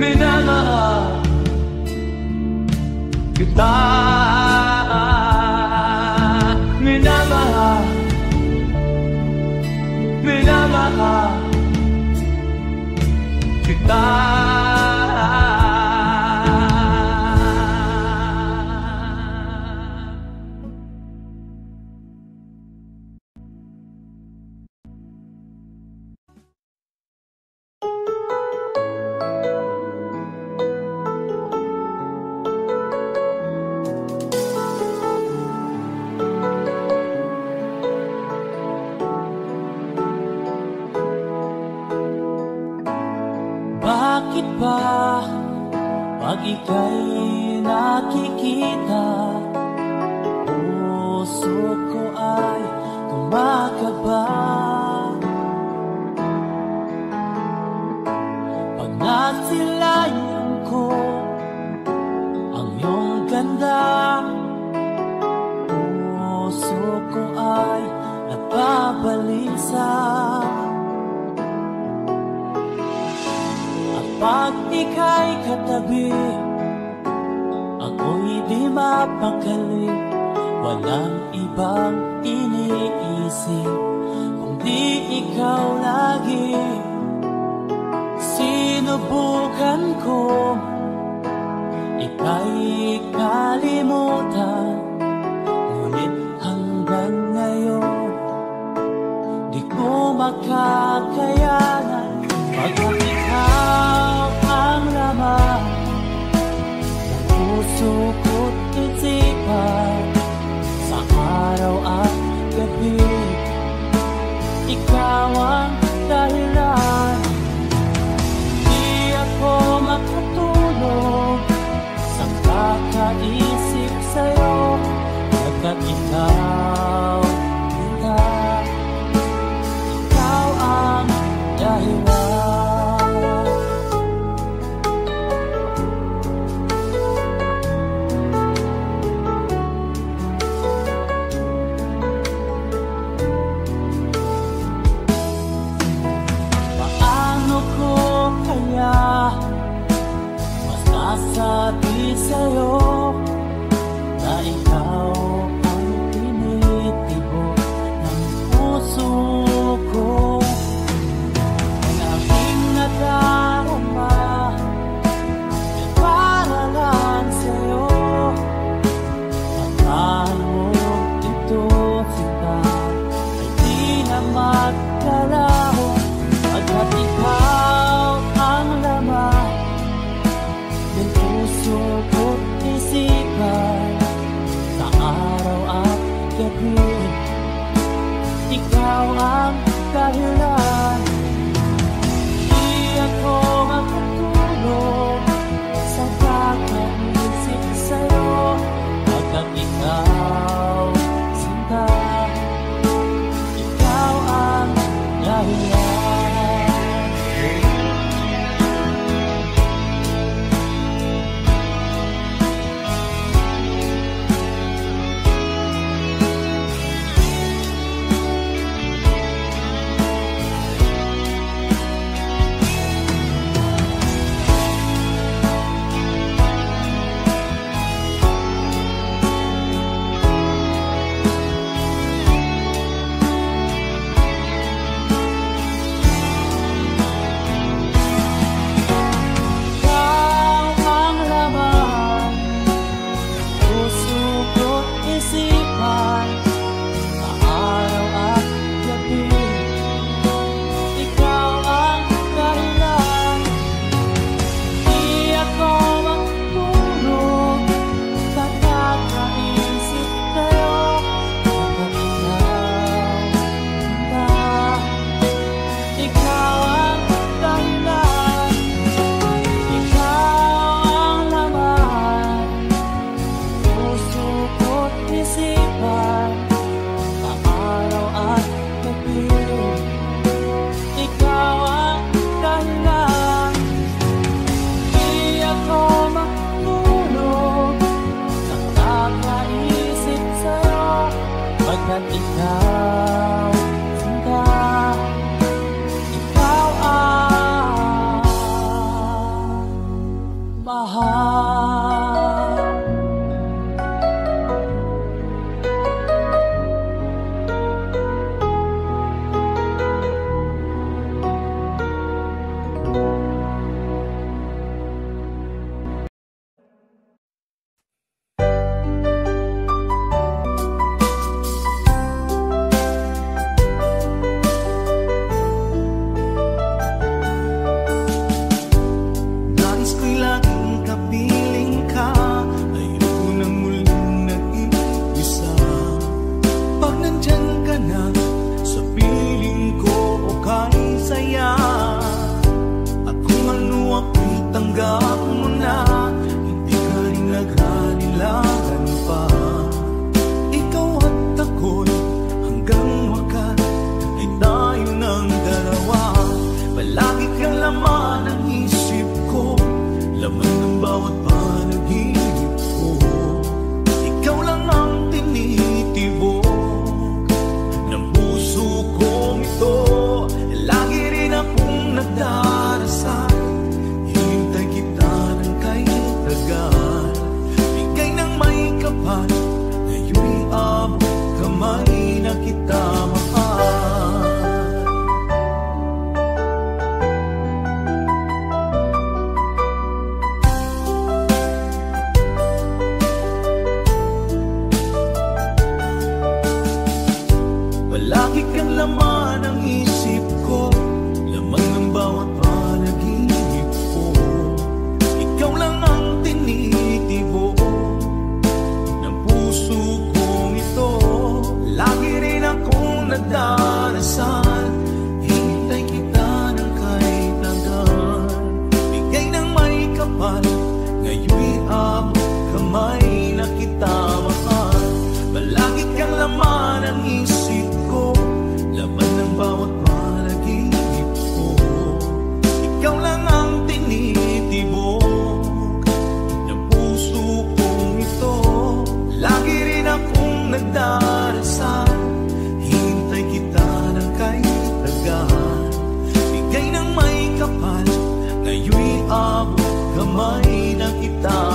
minamahal kita, minamahal, minamahal kita. Bakit ba pag ika'y nakikita, puso ko ay kumakaba? Pag nasilayan ko ang iyong ganda, puso ko ay nababalisa. Pag ika'y katabi, ako'y di mapakali. Walang ibang iniisip kundi ikaw lagi. Sinubukan ko ika'y kalimutan, ngunit hanggang ngayon di ko makakayanan. Pagkat ikaw ang laman ng puso ko't isipan, sa araw at gabi, ikaw ang dahilan. Di ako makatulog sa kakaisip sa'yo, pagkat ikaw, ikaw ang dahilan. Masasabi sa'yo na ikaw ang pinili tinanggap mo na, hindi ka rin nag-anilangan pa. Ikaw at ako'y hanggang wakas ay tayo ng dalawa. Palagi kang laman ng isip ko, laman ng bawat panaginip ko. Ikaw lang ang tinitibok ng puso kong ito. Lagi rin akong nagdarasal, hinintay kita ng kay tagal. Bigay ng may kapal, ngayon'y abot kamay na kita mahal. Palagi kang laman ng isip ko, laman ng bawat panaginip ko. Ikaw lang ang tinitibok ng puso kong ito. Lagi rin akong nagdarasal, hinintay kita ng kay tagal. Bigay ng may kapal, ngayon'y abot kamay na kita mahal. Palagi kang laman ng isip ko, laman ng bawat panaginip ko. Ikaw lang ang tinitibok ng puso kong ito. Lagi rin akong nagdarasal, hintay kita ng kay tagal. Bigay ng may kapal, ngayon'y abot kamay na kita